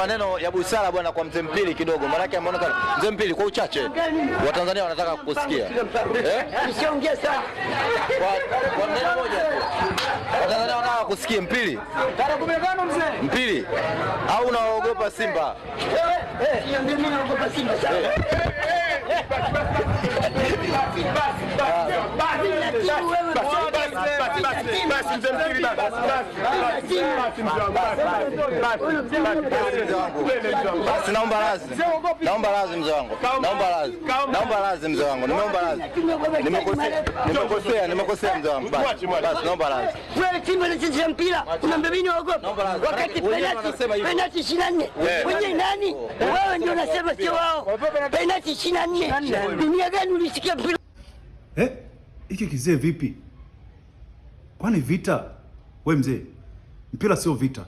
Maneno ya busara bwana kwa mzee Mpili kidogo. Maana yake ameonekana mzee Mpili kwa uchache Watanzania wanataka kukusikia. Usiongee sana. Kwa neno moja. Watanzania wanataka kusikia Mpili. Mpili au unaogopa Simba? Ndio mimi naogopa Simba sana. Basi naomba radhi mzee wangu. Naomba radhi mzee wangu. Nimekosea mzee wangu. Basi naomba radhi. Wewe timu inacheza mpira, unaambia mimi naogopa. Wakati penalty 24. Wewe nani? Wewe ndio unasema sio wao. Penalty 24. Dunia gani ulisikia mpira? Hiki kizee vipi? Kwani vita? We mzee, mpira sio vita.